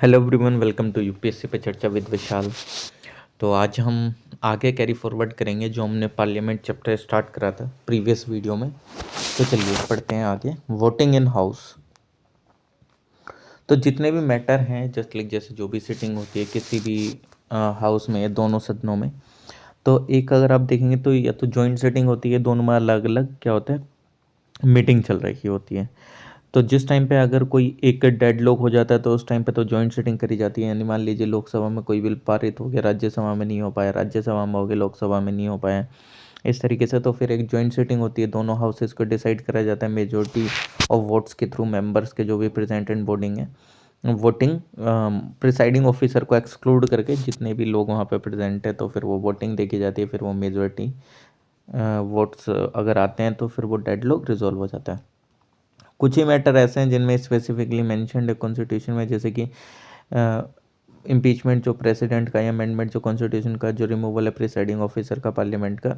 Hello everyone, welcome to UPSC पे चर्चा with विशाल। तो आज हम आगे कैरी फॉरवर्ड करेंगे जो हमने पार्लियामेंट चैप्टर स्टार्ट करा था प्रीवियस वीडियो में। तो चलिए पढ़ते हैं आगे। Voting in house. तो जितने भी मैटर हैं जस्ट लाइक जैसे जो भी सिटिंग होती है किसी भी हाउस में, दोनों सदनों में, तो एक अगर आप देखेंगे तो या तो जॉइंट सिटिंग होती है, दोनों में अलग अलग क्या होता है, मीटिंग चल रही होती है। तो जिस टाइम पे अगर कोई एक डेडलॉक हो जाता है तो उस टाइम पे तो जॉइंट सिटिंग करी जाती है। यानी मान लीजिए लोकसभा में कोई बिल पारित हो गया, राज्यसभा में नहीं हो पाया, राज्यसभा में हो गया, लोकसभा में नहीं हो पाया, इस तरीके से तो फिर एक जॉइंट सिटिंग होती है, दोनों हाउसेस को डिसाइड करा जाता है मेजोरिटी ऑफ वोट्स के थ्रू, मेंबर्स के जो भी प्रेजेंट एंड बोर्डिंग है, वोटिंग प्रिसाइडिंग ऑफिसर को एक्सक्लूड करके जितने भी लोग वहाँ पे प्रेजेंट है तो फिर वो वोटिंग देखी जाती है। फिर वो मेजोरिटी वोट्स अगर आते हैं तो फिर वो डेडलॉक रिजॉल्व हो जाता है। कुछ ही मैटर ऐसे हैं जिनमें स्पेसिफिकली मेंशन्ड है कॉन्स्टिट्यूशन में, जैसे कि इम्पीचमेंट जो प्रेसिडेंट का, या अमेंडमेंट जो कॉन्स्टिट्यूशन का, जो रिमूवल है प्रिसाइडिंग ऑफिसर का पार्लियामेंट का।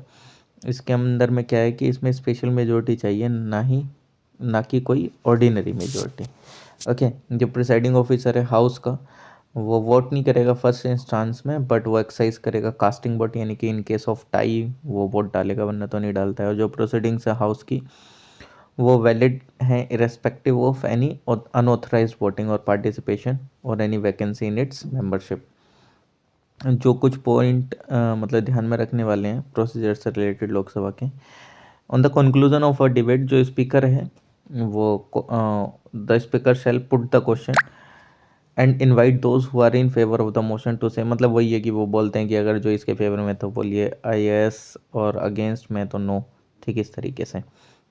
इसके अंदर में क्या है कि इसमें स्पेशल मेजोरिटी चाहिए, ना कि कोई ऑर्डिनरी मेजोरिटी। ओके, जो प्रिसाइडिंग ऑफिसर है हाउस का, वो वोट नहीं करेगा फर्स्ट इंस्टांस में, बट वो एक्सरसाइज करेगा कास्टिंग वोट, यानी कि इन केस ऑफ टाई वो वोट डालेगा, वरना तो नहीं डालता है। और जो प्रोसीडिंग्स है हाउस की वो वैलिड हैं irrespective of any unauthorised voting और पार्टिसिपेशन और any vacancy in its membership. जो कुछ पॉइंट मतलब ध्यान में रखने वाले हैं प्रोसीजर से रिलेटेड लोकसभा के। On the conclusion of a debate, जो स्पीकर है वो the speaker shall put the question and invite those who are in favour of the motion to say. मतलब वही है कि वो बोलते हैं कि अगर जो इसके फेवर में तो बोलिए आई एस, और अगेंस्ट में तो नो। ठीक, इस तरीके से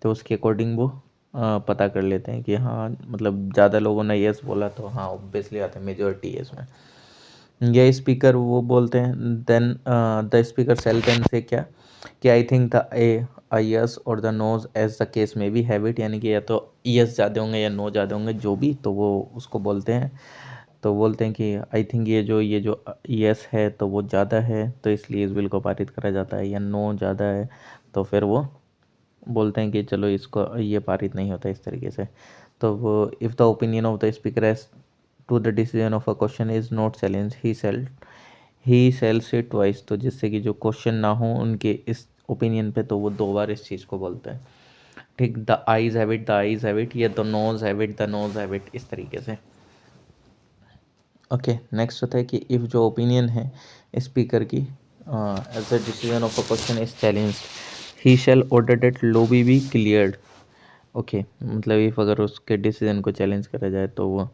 तो उसके अकॉर्डिंग वो पता कर लेते हैं कि हाँ, मतलब ज़्यादा लोगों ने यस बोला तो हाँ ऑब्वियसली आते हैं, मेजोरिटी है इसमें। ये स्पीकर वो बोलते हैं then the speaker shall then say क्या कि I think the ayes और the noes as the case में भी हैव इट, यानी कि या तो यस ज़्यादा होंगे या नो ज़्यादा होंगे, जो भी, तो वो उसको बोलते हैं। तो बोलते हैं कि आई थिंक ये जो यस है तो वो ज़्यादा है, तो इसलिए इस बिल को पारित करा जाता है, या नो ज़्यादा है तो फिर वो बोलते हैं कि चलो इसको ये पारित नहीं होता, इस तरीके से। तो वो if the opinion of the speaker as to the decision of a question is not challenge he sells it twice. तो जिससे कि जो क्वेश्चन ना हो उनके इस ओपिनियन पे, तो वो दो बार इस चीज़ को बोलते हैं। ठीक, the ayes have it, the ayes have it, या the noes have it, the noes have it, इस तरीके से। ओके, नेक्स्ट होता है कि इफ़ जो ओपिनियन है स्पीकर की as the decision of a question is challenge, he shall order that lobby be cleared. Okay, मतलब इफ़ अगर उसके डिसीजन को चैलेंज करा जाए तो वो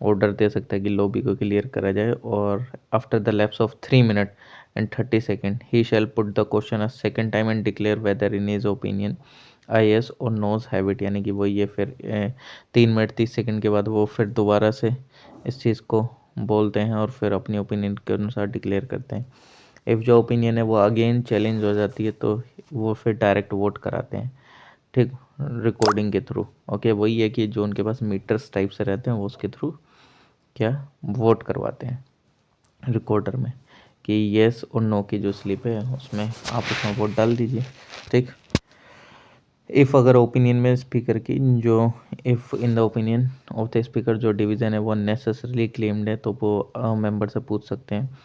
ऑर्डर दे सकता है कि लॉबी को क्लियर करा जाए। और after the lapse of 3 minute and 30 second he shall put the question a second time and declare whether in his opinion ayes or noes have it. यानी कि वो ये फिर 3 मिनट 30 सेकेंड के बाद वो फिर दोबारा से इस चीज़ को बोलते हैं और फिर अपनी ओपिनियन के अनुसार डिक्लेयर करते हैं। इफ़ जो ओपिनियन है वो अगेन चैलेंज हो जाती है तो वो फिर डायरेक्ट वोट कराते हैं। ठीक, रिकॉर्डिंग के थ्रू। ओके, वही है कि जो उनके पास मीटर्स टाइप से रहते हैं वो उसके थ्रू क्या वोट करवाते हैं रिकॉर्डर में, कि येस और नो की जो स्लिप है उसमें आप उसमें वोट डाल दीजिए। ठीक, इफ़ अगर ओपिनियन में स्पीकर की जो if in the opinion of the speaker जो डिवीज़न है वो नेसेसरली क्लेम्ड है, तो वो मेंबर से पूछ सकते हैं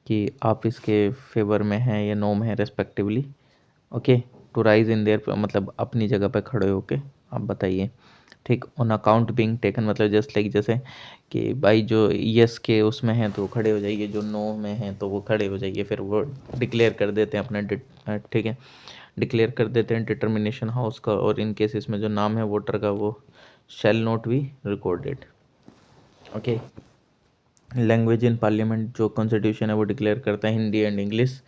कि आप इसके फेवर में हैं या नो में हैं respectively. Okay, to rise in their, मतलब अपनी जगह पे खड़े होके आप बताइए। ठीक, ऑन अकाउंट बिंग टेकन, मतलब जस्ट लाइक जैसे कि भाई जो यस के उसमें हैं तो खड़े हो जाइए, जो नो में हैं तो वो खड़े हो जाइए, फिर वो डिक्लेयर कर देते हैं अपना। ठीक है, डिक्लेयर कर देते हैं डिटर्मिनेशन हाउस का, और इन केसेस में जो नाम है वोटर का वो shall not be recorded. Okay, language in parliament जो कॉन्स्टिट्यूशन है वो डिक्लेयर करता है हिंदी एंड इंग्लिश,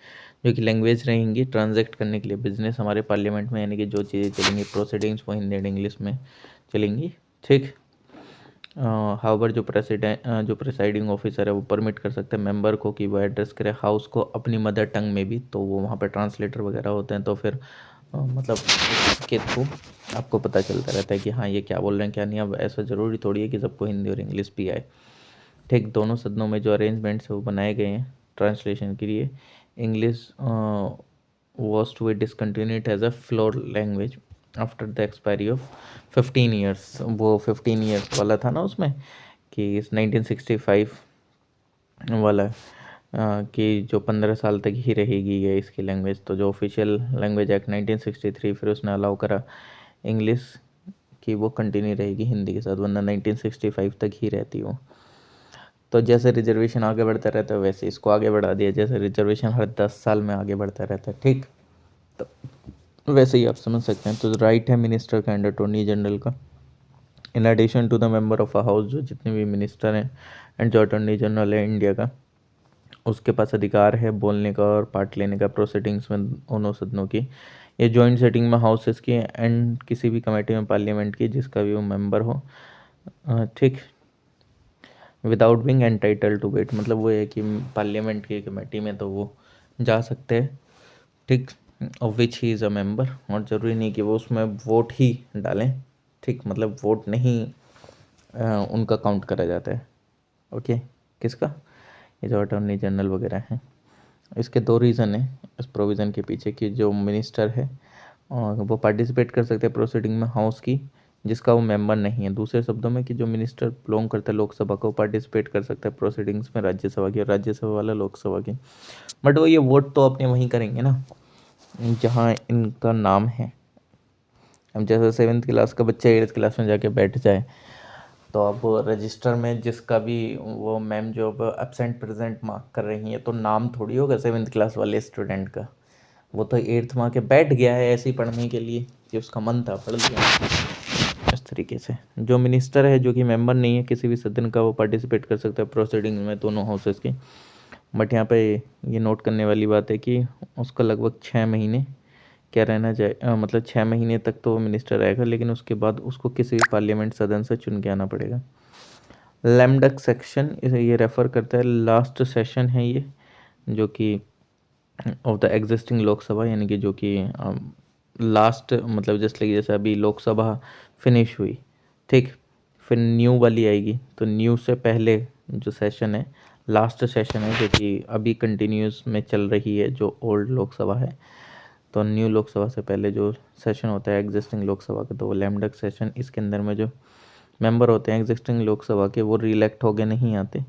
जो कि लैंग्वेज रहेंगी ट्रांजैक्ट करने के लिए बिजनेस हमारे पार्लियामेंट में, यानी कि जो चीज़ें चलेंगी प्रोसीडिंग्स वो हिंदी एंड इंग्लिश में चलेंगी। ठीक, हाउवर जो प्रेसाइडिंग ऑफिसर है वो परमिट कर सकते हैं मेंबर को कि वो एड्रेस करे हाउस को अपनी मदर टंग में भी, तो वो वहाँ पर ट्रांसलेटर वगैरह होते हैं, तो फिर मतलब इसके थ्रू आपको पता चलता रहता है कि हाँ ये क्या बोल रहे हैं क्या नहीं। अब ऐसा ज़रूरी थोड़ी है कि सबको हिंदी और इंग्लिश भी आए। ठीक, दोनों सदनों में जो अरेंजमेंट्स है वो बनाए गए हैं ट्रांसलेशन के लिए। English was to be discontinued as a floor language after the expiry of 15 years. वो 15 ईयर्स वाला था ना उसमें, कि इस 1965 वाला कि जो 15 साल तक ही रहेगी ये इसकी लैंग्वेज। तो जो ऑफिशियल लैंग्वेज एक्ट 1963 फिर उसने अलाउ करा इंग्लिश कि वो कंटिन्यू रहेगी हिंदी के साथ, वरना 1965 तक ही रहती वो। तो जैसे रिजर्वेशन आगे बढ़ता रहता है वैसे इसको आगे बढ़ा दिया, जैसे रिजर्वेशन हर 10 साल में आगे बढ़ता रहता है, ठीक। तो वैसे ही आप समझ सकते हैं। तो राइट है मिनिस्टर का एंड अटॉर्नी जनरल का, in addition to the member of a house, जो जितने भी मिनिस्टर हैं एंड जो अटॉर्नी जनरल है इंडिया का, उसके पास अधिकार है बोलने का और पार्ट लेने का प्रोसीडिंग्स में दोनों सदनों की, ये जॉइंट सेटिंग में हाउसेस की एंड किसी भी कमेटी में पार्लियामेंट की जिसका भी वो मेंबर हो, ठीक। Without being entitle to vote, मतलब वो है कि पार्लियामेंट की कमेटी में तो वो जा सकते हैं, ठीक, of which he is a member, और ज़रूरी नहीं कि वो उसमें वोट ही डालें, ठीक, मतलब वोट नहीं उनका काउंट करा जाता है, ओके। किसका? ये जो अटॉर्नी जनरल वगैरह हैं। इसके दो रीज़न है इस प्रोविज़न के पीछे कि जो मिनिस्टर है वो पार्टिसिपेट कर सकते हैं प्रोसीडिंग में हाउस की जिसका वो मेंबर नहीं है। दूसरे शब्दों में कि जो मिनिस्टर बिलोंग करता है लोकसभा को पार्टिसिपेट कर सकता है प्रोसीडिंग्स में राज्यसभा की, और राज्यसभा वाला लोकसभा की। बट वो ये वोट तो अपने वहीं करेंगे ना जहाँ इनका नाम है। अब जैसे 7th क्लास का बच्चा 8th क्लास में जाके बैठ जाए तो अब रजिस्टर में जिसका भी वो मैम जो अब एब्सेंट प्रेजेंट मार्क कर रही हैं तो नाम थोड़ी होगा 7th क्लास वाले स्टूडेंट का, वो तो 8th मार्क के बैठ गया है ऐसे ही पढ़ने के लिए कि उसका मन था पढ़ लिया। इस तरीके से जो मिनिस्टर है जो कि मेंबर नहीं है किसी भी सदन का वो पार्टिसिपेट कर सकता है प्रोसीडिंग में दोनों हाउसेस की। बट यहाँ पे ये नोट करने वाली बात है कि उसका लगभग 6 महीने क्या रहना चाहिए, मतलब 6 महीने तक तो वो मिनिस्टर रहेगा, लेकिन उसके बाद उसको किसी भी पार्लियामेंट सदन से चुन के आना पड़ेगा। लैमडक सेक्शन ये रेफ़र करता है लास्ट सेशन है ये जो कि ऑफ द एग्जिस्टिंग लोकसभा, यानी कि जो कि लास्ट मतलब जैसे अभी लोकसभा फिनिश हुई, ठीक, फिर न्यू वाली आएगी तो न्यू से पहले जो सेशन है लास्ट सेशन है जो कि अभी कंटिन्यूस में चल रही है जो ओल्ड लोकसभा है। तो न्यू लोकसभा से पहले जो सेशन होता है एग्जिस्टिंग लोकसभा का तो वो लैमडक सेशन, इसके अंदर में जो मेंबर होते हैं एग्जिस्टिंग लोकसभा के वो रीइलेक्ट होके नहीं आते,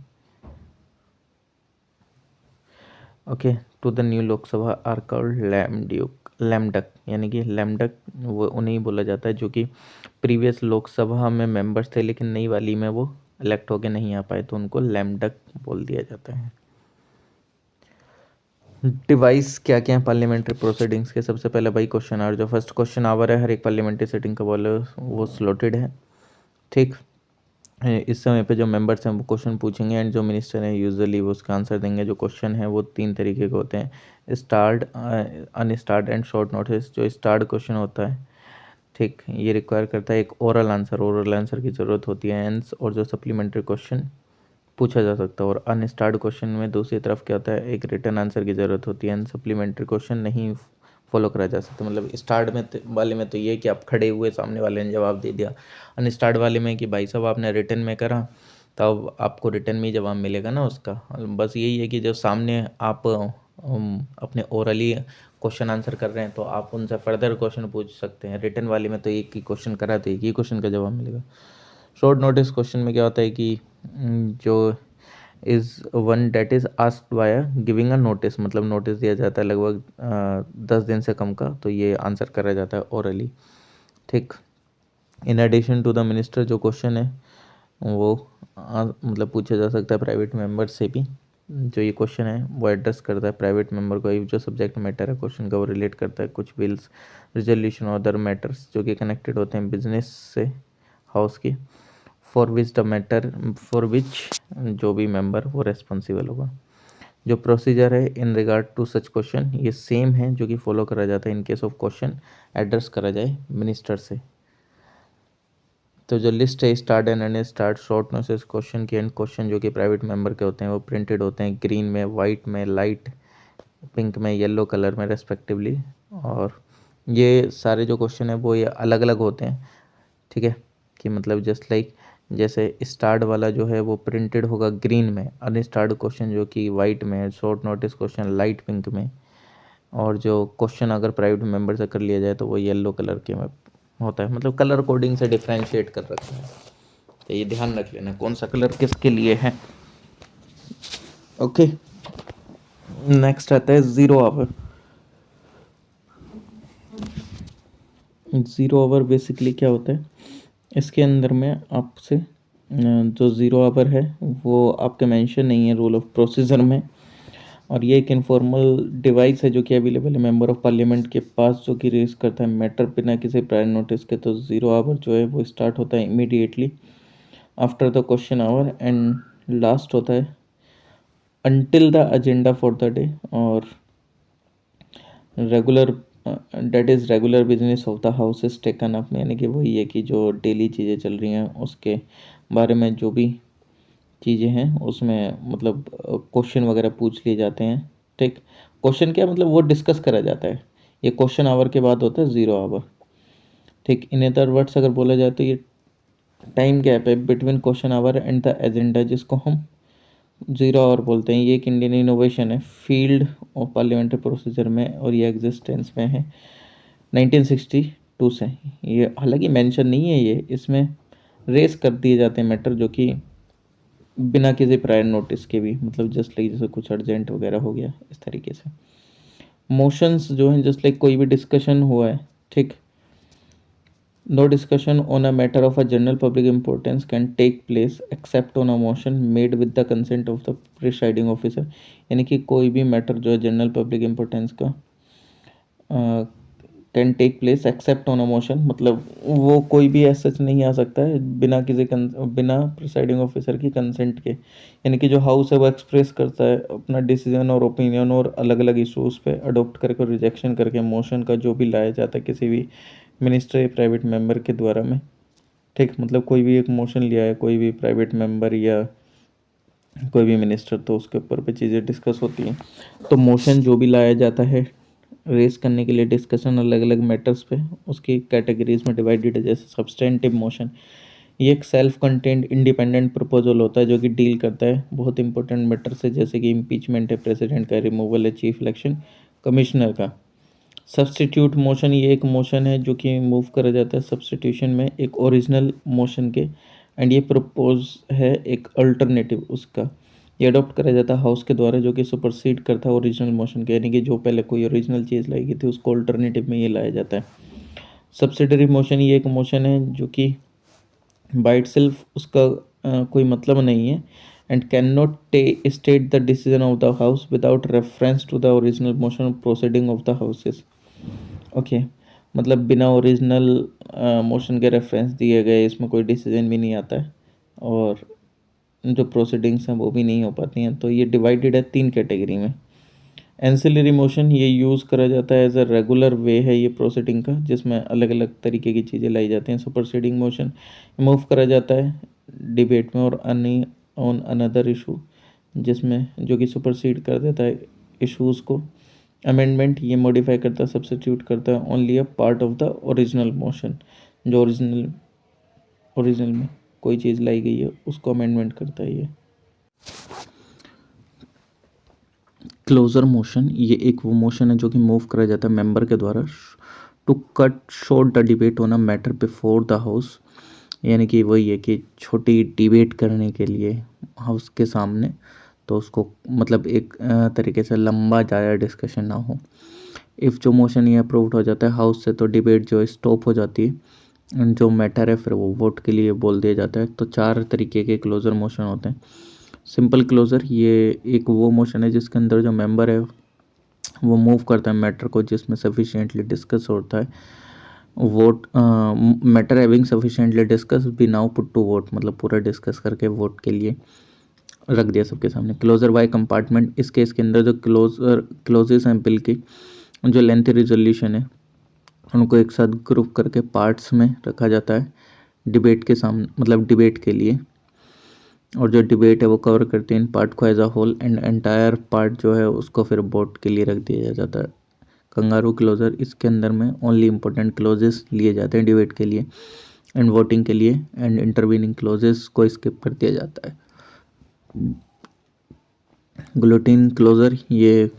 okay, to the new Lok Sabha are called lame duck, यानी कि लैमडक वो उन्हें बोला जाता है जो कि प्रीवियस लोकसभा में मेंबर्स थे लेकिन नई वाली में वो इलेक्ट होके नहीं आ पाए तो उनको लैमडक बोल दिया जाता है। डिवाइस क्या क्या है पार्लियामेंट्री प्रोसीडिंग्स के? सबसे पहले भाई क्वेश्चन आवर, जो फर्स्ट क्वेश्चन आवर है हर एक पार्लियामेंट्री सिटिंग का बोले वो स्लॉटेड है, ठीक। इस समय पे जो मेंबर्स हैं वो क्वेश्चन पूछेंगे एंड जो मिनिस्टर हैं यूजुअली वो उसका आंसर देंगे। जो क्वेश्चन है वो 3 तरीके के होते हैं, स्टार्ड, अनस्टार्ड एंड शॉर्ट नोटिस। जो स्टार्ड क्वेश्चन होता है, ठीक, ये रिक्वायर करता है एक ओरल आंसर की ज़रूरत होती है एंड और जो सप्लीमेंट्री क्वेश्चन पूछा जा सकता है। और अनस्टार्ड क्वेश्चन में दूसरी तरफ क्या होता है एक रिटर्न आंसर की ज़रूरत होती है एंड सप्लीमेंट्री क्वेश्चन नहीं फॉलो करा जा सकता। मतलब स्टार्ट में वाले में तो ये कि आप खड़े हुए सामने वाले ने जवाब दे दिया, अनस्टार्ड वाले में कि भाई साहब आपने रिटर्न में करा तब आपको रिटर्न में ही जवाब मिलेगा ना उसका। बस यही है कि जब सामने आप अपने ओरली क्वेश्चन आंसर कर रहे हैं तो आप उनसे फर्दर क्वेश्चन पूछ सकते हैं। रिटर्न वाले में तो एक ही क्वेश्चन करा तो एक ही क्वेश्चन का जवाब मिलेगा। शॉर्ट नोटिस क्वेश्चन में क्या होता है कि जो is one that is asked via giving a notice, मतलब नोटिस दिया जाता है लगभग 10 दिन से कम का, तो ये आंसर करा जाता है ओरली, ठीक। In addition to the minister जो क्वेश्चन है वो मतलब पूछा जा सकता है प्राइवेट मेंबर से भी। जो ये क्वेश्चन है वो एड्रेस करता है प्राइवेट मेंबर को, जो सब्जेक्ट मैटर है क्वेश्चन का वो रिलेट करता है कुछ बिल्स, रिजोल्यूशन और अदर मैटर्स जो कि कनेक्टेड होते हैं बिजनेस से हाउस की, फॉर विच जो भी मेंबर वो रेस्पॉन्सिबल होगा। जो प्रोसीजर है in regard to such question ये सेम है जो कि फॉलो करा जाता है in case of question address करा जाए मिनिस्टर से। तो जो लिस्ट है start and and start short notice question की एंड क्वेश्चन जो कि प्राइवेट मेंबर के होते हैं वो प्रिंटेड होते हैं ग्रीन में, वाइट में, लाइट पिंक में, येलो कलर में रेस्पेक्टिवली। और ये सारे जो क्वेश्चन है वो ये अलग अलग होते हैं, ठीक है, कि मतलब जस्ट लाइक जैसे स्टार्ट वाला जो है वो प्रिंटेड होगा ग्रीन में, अनस्टार्ट क्वेश्चन जो कि वाइट में, short notice question light pink में, और जो क्वेश्चन अगर प्राइवेट मेंबर से कर लिया जाए तो वो येलो कलर के में होता है। मतलब कलर कोडिंग से डिफ्रेंशिएट कर रखा है। तो ये ध्यान रख लेना कौन सा कलर किसके लिए है। ओके, नेक्स्ट आता है 0 आवर। 0 आवर बेसिकली क्या होता है, इसके अंदर में आपसे जो 0 आवर है वो आपके मेंशन नहीं है रूल ऑफ प्रोसीजर में, और ये एक इनफॉर्मल डिवाइस है जो कि अवेलेबल है मेंबर ऑफ पार्लियामेंट के पास, जो कि रेज करता है मैटर बिना किसी प्रायर नोटिस के। तो 0 आवर जो है वो स्टार्ट होता है immediately after the question our and last होता है until the agenda for the day, और regular that is regular business of the house is taken up, यानी कि वही है कि जो डेली चीज़ें चल रही हैं उसके बारे में जो भी चीज़ें हैं उसमें मतलब क्वेश्चन वगैरह पूछ लिए जाते हैं। ठीक, क्वेश्चन क्या मतलब वो डिस्कस करा जाता है, ये क्वेश्चन आवर के बाद होता है 0 आवर। ठीक, इन अदर वर्ड्स अगर बोला जाए तो ये टाइम गैप है between question our and the agenda, जिसको हम 0 आवर बोलते हैं। ये एक इंडियन इनोवेशन है फील्ड ऑफ पार्लियामेंट्री प्रोसीजर में, और ये एग्जिस्टेंस में है 1962 से। ये हालांकि मेंशन नहीं है, ये इसमें रेस कर दिए जाते हैं मैटर जो कि बिना किसी प्रायर नोटिस के भी, मतलब जस्ट लाइक जैसे कुछ अर्जेंट वगैरह हो गया इस तरीके से। मोशंस जो हैं जस्ट लाइक कोई भी डिस्कशन हुआ है, ठीक, no discussion on a matter of a general public importance can take place except on a motion made with the consent of the presiding officer, यानी कि कोई भी मैटर जो है जनरल पब्लिक इम्पोर्टेंस का can take place except on a motion, मतलब वो कोई भी ऐसा नहीं आ सकता है बिना बिना प्रिसाइडिंग ऑफिसर की कंसेंट के, यानी कि जो हाउस है वो एक्सप्रेस करता है अपना डिसीजन और ओपिनियन और अलग अलग इशूज़ पे अडोप्ट करके रिजेक्शन करके मोशन का जो भी लाया जाता है किसी भी मिनिस्टर या प्राइवेट मेंबर के द्वारा में। ठीक, मतलब कोई भी एक मोशन लिया है कोई भी प्राइवेट मेंबर या कोई भी मिनिस्टर, तो उसके ऊपर पे चीज़ें डिस्कस होती हैं। तो मोशन जो भी लाया जाता है रेस करने के लिए डिस्कशन अलग अलग मैटर्स पे, उसकी कैटेगरीज में डिवाइडेड है। जैसे सब्सटेंटिव मोशन, ये एक सेल्फ कंटेंट इंडिपेंडेंट प्रपोजल होता है जो कि डील करता है बहुत इंपॉर्टेंट मैटर से, जैसे कि इम्पीचमेंट है प्रेसिडेंट का, रिमूवल है चीफ इलेक्शन कमिश्नर का। सब्स्टिट्यूट मोशन, ये एक मोशन है जो कि मूव करा जाता है सब्स्टिट्यूशन में एक ओरिजिनल मोशन के, एंड ये प्रपोज है एक अल्टरनेटिव उसका। ये अडॉप्ट करा जाता है हाउस के द्वारा जो कि सुपरसीड करता है ओरिजिनल मोशन के, यानी कि जो पहले कोई ओरिजिनल चीज़ लाई गई थी उसको अल्टरनेटिव में ये लाया जाता है। सब्सिडरी मोशन, ये एक मोशन है जो कि बाय इटसेल्फ उसका कोई मतलब नहीं है, and can not state the decision of the house without reference to the original motion proceeding of the houses. Okay, मतलब बिना ओरिजिनल मोशन के रेफरेंस दिए गए इसमें कोई डिसीजन भी नहीं आता है, और जो प्रोसीडिंग्स हैं वो भी नहीं हो पाती हैं। तो ये डिवाइडेड है 3 कैटेगरी में। एंसिलरी मोशन, ये यूज़ करा जाता है एज अ रेगुलर वे है ये प्रोसीडिंग का, जिसमें अलग अलग तरीके की चीज़ें लाई जाती हैं। सुपरसीडिंग मोशन मूव करा जाता है डिबेट में और अन्य ऑन अनदर इशू, जिसमें जो कि सुपरसीड कर देता है इश्यूज़ को। अमेंडमेंट, ये मॉडिफाई करता है सब्स्टिट्यूट करता है only a part of the original motion, जो ओरिजिनल में कोई चीज़ लाई गई है उसको अमेंडमेंट करता है ये। क्लोजर मोशन, ये एक वो मोशन है जो कि मूव करा जाता है मेंबर के द्वारा to cut short the debate on a matter before the house, यानी कि वही है कि छोटी डिबेट करने के लिए हाउस के सामने, तो उसको मतलब एक तरीके से लंबा ज़्यादा डिस्कशन ना हो। इफ़ जो मोशन ये अप्रूव्ड हो जाता है हाउस से तो डिबेट जो स्टॉप हो जाती है, जो मैटर है फिर वो वोट के लिए बोल दिया जाता है। तो 4 तरीके के क्लोजर मोशन होते हैं। सिंपल क्लोजर, ये एक वो मोशन है जिसके अंदर जो मेंबर है वो मूव करता है मैटर को जिसमें सफिशिएंटली डिस्कस होता है vote, matter having sufficiently discuss be now put to vote, मतलब पूरा डिस्कस करके वोट के लिए रख दिया सबके सामने। क्लोजर बाय कंपार्टमेंट, इस केस के अंदर जो क्लोजेस हैं बिल की, जो लेंथी रिजोल्यूशन है उनको एक साथ ग्रुप करके पार्ट्स में रखा जाता है डिबेट के सामने, मतलब डिबेट के लिए, और जो डिबेट है वो कवर करती है इन पार्ट को as a whole, and entire part जो है उसको फिर वोट के लिए रख दिया जाता है। कंगारू क्लोजर, इसके अंदर में ओनली इम्पोर्टेंट क्लोजेस लिए जाते हैं डिबेट के लिए एंड वोटिंग के लिए, एंड इंटरवीनिंग क्लोजेस को स्किप कर दिया जाता है। ग्लूटीन क्लोजर, ये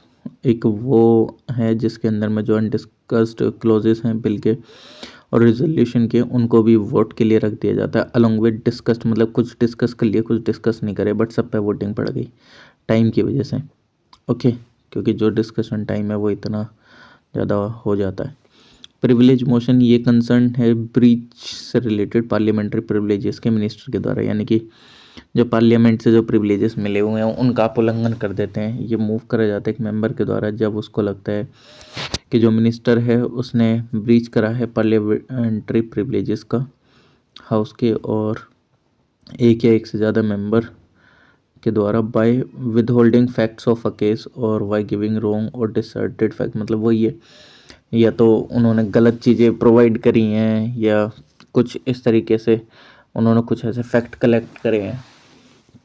एक वो है जिसके अंदर में जो अनडिस्कस्ड क्लोजेस हैं बिल के और रिजोल्यूशन के उनको भी वोट के लिए रख दिया जाता है अलॉन्ग विद डिस्कस्ड, मतलब कुछ डिस्कस कर लिए कुछ डिस्कस नहीं करे, बट सब पे वोटिंग पड़ गई टाइम की वजह से। ओके, क्योंकि जो डिस्कशन टाइम है वो इतना ज़्यादा हो जाता है। प्रिविलेज मोशन ये कंसर्न है ब्रीच से रिलेटेड पार्लियामेंट्री प्रिविलेजेस के मिनिस्टर के द्वारा, यानी कि जो पार्लियामेंट से जो प्रिविलेजेस मिले हुए हैं उनका आप उल्लंघन कर देते हैं। ये मूव करा जाता है एक मेंबर के द्वारा जब उसको लगता है कि जो मिनिस्टर है उसने ब्रीच करा है पार्लियामेंट्री प्रिविलेजेस का हाउस के और एक या एक से ज़्यादा मेंबर के द्वारा by withholding facts of a case और बाय गिविंग रॉन्ग और डिसर्टेड फैक्ट, मतलब वही है, या तो उन्होंने गलत चीज़ें प्रोवाइड करी हैं या कुछ इस तरीके से उन्होंने कुछ ऐसे फैक्ट कलेक्ट करे हैं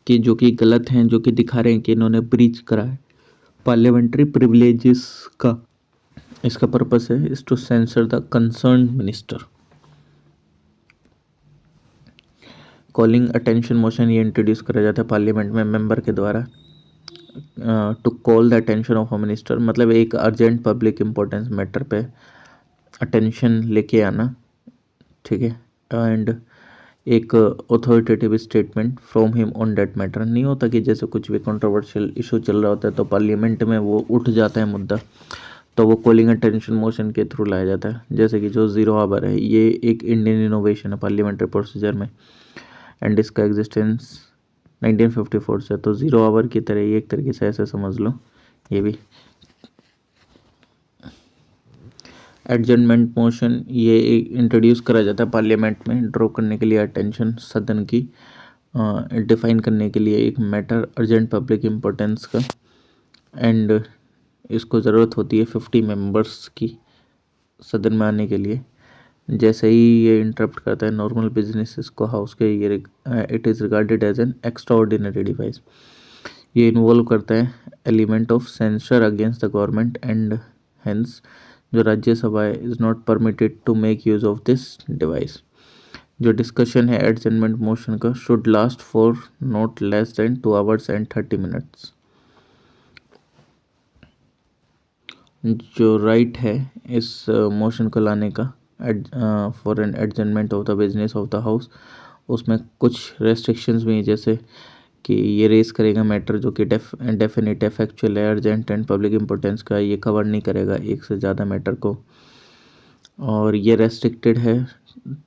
कि जो कि गलत हैं, जो कि दिखा रहे हैं कि इन्होंने ब्रीच करा है पार्लियामेंट्री प्रिविलेजेस का। इसका पर्पस है is to censure the concern minister. Calling attention motion ये इंट्रोड्यूस करा जाता है पार्लियामेंट में मेंबर के द्वारा to call the attention of a minister, मतलब एक अर्जेंट पब्लिक इम्पोर्टेंस मैटर पे अटेंशन लेके आना, ठीक है, एंड एक authoritative statement from him on that matter. नहीं होता कि जैसे कुछ भी कंट्रोवर्शियल इशू चल रहा होता है तो पार्लियामेंट में वो उठ जाता है मुद्दा, तो वो कॉलिंग अटेंशन मोशन के थ्रू लाया जाता है। जैसे कि जो ज़ीरो आवर है ये एक इंडियन इनोवेशन है पार्लियामेंट्री प्रोसीजर में एंड इसका एग्जिस्टेंस 1954 से, तो ज़ीरो आवर की तरह ये एक तरीके से ऐसे समझ लो ये भी। एडजर्नमेंट मोशन ये इंट्रोड्यूस करा जाता है पार्लियामेंट में ड्रॉ करने के लिए अटेंशन सदन की, डिफाइन करने के लिए एक मैटर अर्जेंट पब्लिक इम्पोर्टेंस का, एंड इसको ज़रूरत होती है 50 मेंबर्स की सदन में आने के लिए। जैसे ही ये इंटरप्ट करता है नॉर्मल बिजनेसेस को हाउस के, ये it is regarded as an extra ordinary device. ये इन्वॉल्व करता है element of censure against the government and hence जो राज्यसभा है is not permitted to make use of this device. जो डिस्कशन है एडजर्नमेंट मोशन का should last for not less than 2 hours and 30 minutes। जो right है इस मोशन को लाने का for an adjournment of the business of the house, उसमें कुछ रेस्ट्रिक्शंस भी हैं, जैसे कि ये रेस करेगा मैटर जो कि डेफिनेट फैक्चुअल है अर्जेंट एंड पब्लिक इम्पोर्टेंस का, ये कवर नहीं करेगा एक से ज़्यादा मैटर को, और ये रेस्ट्रिक्टेड है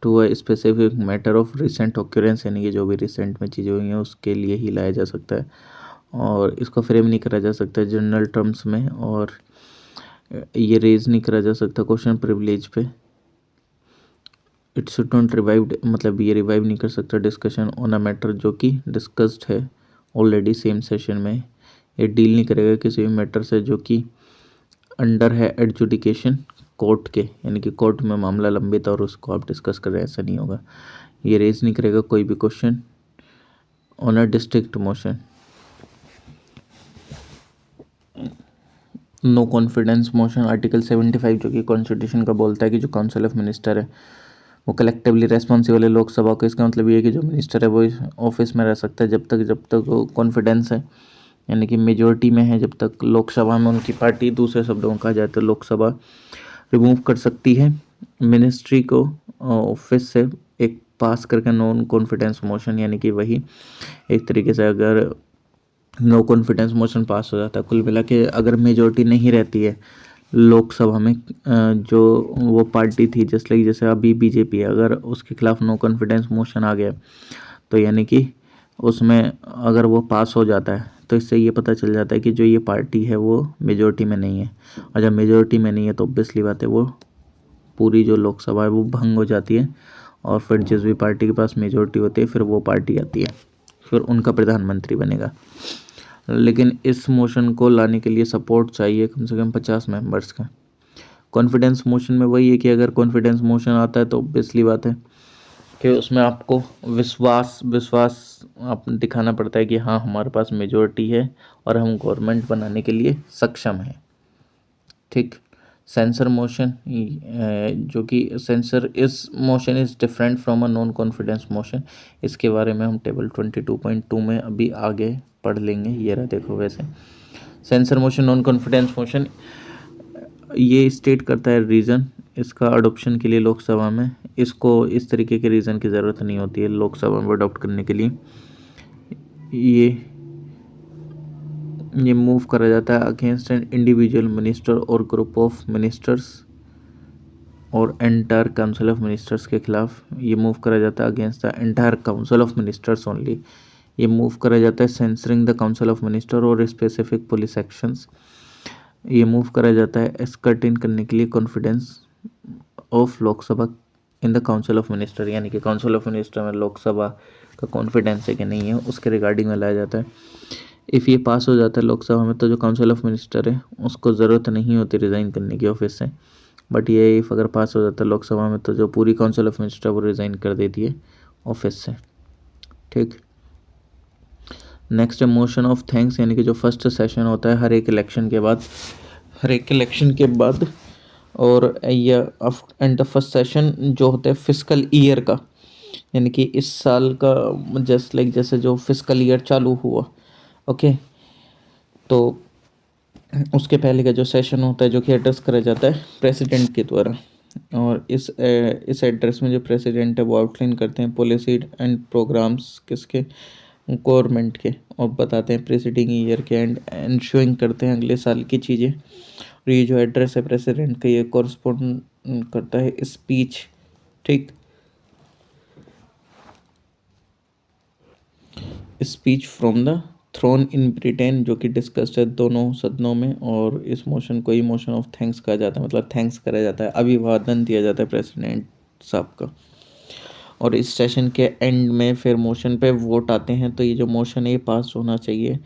to a specific matter of recent occurrence, यानी कि जो भी रिसेंट में चीज़ें हुई हैं उसके लिए ही लाया जा सकता है, और इसको फ्रेम नहीं करा जा सकता जनरल टर्म्स में, और ये रेज नहीं करा जा सकता क्वेश्चन प्रिविलेज पे। इट शुड नॉट रिवाइव्ड, मतलब ये रिवाइव नहीं कर सकता डिस्कशन ऑन अ मैटर जो कि डिस्कस्ड है ऑलरेडी सेम सेशन में। ये डील नहीं करेगा किसी भी मैटर से जो कि अंडर है एडजुडिकेशन कोर्ट के, यानी कि कोर्ट में मामला लंबित और उसको आप डिस्कस कर रहे हैं, ऐसा नहीं होगा। ये रेज नहीं करेगा कोई भी question on a district motion. No confidence motion article 75 जो कि कॉन्स्टिट्यूशन का बोलता है कि जो काउंसिल ऑफ मिनिस्टर है वो कलेक्टिवली रेस्पॉन्सिबल है लोकसभा को। इसका मतलब ये है कि जो मिनिस्टर है वो इस ऑफिस में रह सकता है जब तक कॉन्फिडेंस है, यानी कि मेजोरिटी में है, जब तक लोकसभा में उनकी पार्टी, दूसरे शब्दों में कहा जाए तो लोकसभा रिमूव कर सकती है मिनिस्ट्री को ऑफिस से एक पास करके नॉन कॉन्फिडेंस मोशन, यानी कि वही एक तरीके से अगर नो कॉन्फिडेंस मोशन पास हो जाता है। कुल मिला के अगर मेजोरिटी नहीं रहती है लोकसभा में जो वो पार्टी थी जैसे अभी बीजेपी है, अगर उसके खिलाफ नो कॉन्फिडेंस मोशन आ गया तो यानी कि उसमें अगर वो पास हो जाता है तो इससे ये पता चल जाता है कि जो ये पार्टी है वो मेजोरिटी में नहीं है, और जब मेजोरिटी में नहीं है तो ऑब्वियसली बात है वो पूरी जो लोकसभा है वो भंग हो जाती है, और फिर जिस भी पार्टी के पास मेजोरिटी होती है फिर वो पार्टी आती है, फिर उनका प्रधानमंत्री बनेगा। लेकिन इस मोशन को लाने के लिए सपोर्ट चाहिए कम से कम 50 मेंबर्स का। कॉन्फिडेंस मोशन में वही है कि अगर कॉन्फिडेंस मोशन आता है तो ऑब्वियसली बात है कि उसमें आपको विश्वास आप दिखाना पड़ता है कि हाँ हमारे पास मेजोरिटी है और हम गवर्नमेंट बनाने के लिए सक्षम हैं। ठीक। सेंसर मोशन जो कि सेंसर इस motion is different from a non confidence motion, इसके बारे में हम टेबल 22.2 में अभी आगे पढ़ लेंगे। ये रहा देखो, वैसे censure motion non confidence motion ये स्टेट करता है रीज़न इसका अडोप्शन के लिए लोकसभा में। इसको इस तरीके के रीज़न की ज़रूरत नहीं होती है लोकसभा में अडोप्ट करने के लिए। ये मूव करा जाता है अगेंस्ट एन इंडिविजुअल मिनिस्टर और ग्रुप ऑफ मिनिस्टर्स और एंटायर काउंसिल ऑफ मिनिस्टर्स के खिलाफ। ये मूव करा जाता है against the entire council of ministers only. ये मूव करा जाता है censoring the council of minister और स्पेसिफिक पुलिस एक्शंस। ये मूव करा जाता है एस्कर्टिन करने के लिए confidence of Lok Sabha in the council of minister, यानी कि काउंसिल ऑफ मिनिस्टर में लोकसभा का कॉन्फिडेंस है कि नहीं है उसके रिगार्डिंग में लाया जाता है। इफ़ ये पास हो जाता है लोकसभा में तो जो काउंसिल ऑफ मिनिस्टर है उसको ज़रूरत नहीं होती रिज़ाइन करने की ऑफिस से। बट ये इफ़ अगर पास हो जाता है लोकसभा में तो जो पूरी काउंसिल ऑफ मिनिस्टर वो रिज़ाइन कर देती है ऑफिस से। ठीक। नेक्स्ट है मोशन ऑफ थैंक्स, यानी कि जो फर्स्ट सेशन होता है हर एक इलेक्शन के बाद और ये एंड द फर्स्ट सेशन जो होता है फिस्कल ईयर का, यानी कि इस साल का जैसे जो फिस्कल ईयर चालू हुआ, ओके, तो उसके पहले का जो सेशन होता है जो कि एड्रेस करा जाता है प्रेसिडेंट के द्वारा। और इस एड्रेस में जो प्रेसिडेंट है वो आउटलाइन करते हैं पॉलिसी एंड प्रोग्राम्स किसके, गवर्नमेंट के, और बताते हैं प्रेसिडिंग ईयर के एंड एंश्योरिंग करते हैं अगले साल की चीज़ें। और ये जो एड्रेस है प्रेसिडेंट का ये कॉरस्पॉन्ड करता है स्पीच, ठीक, speech from the throne in Britain जो कि डिस्कस्ड है दोनों सदनों में। और इस मोशन को ही मोशन ऑफ थैंक्स कहा जाता है, मतलब थैंक्स करा जाता है, अभिवादन दिया जाता है प्रेसिडेंट साहब का। और इस सेशन के एंड में फिर मोशन पे वोट आते हैं, तो ये जो मोशन है ये पास होना चाहिए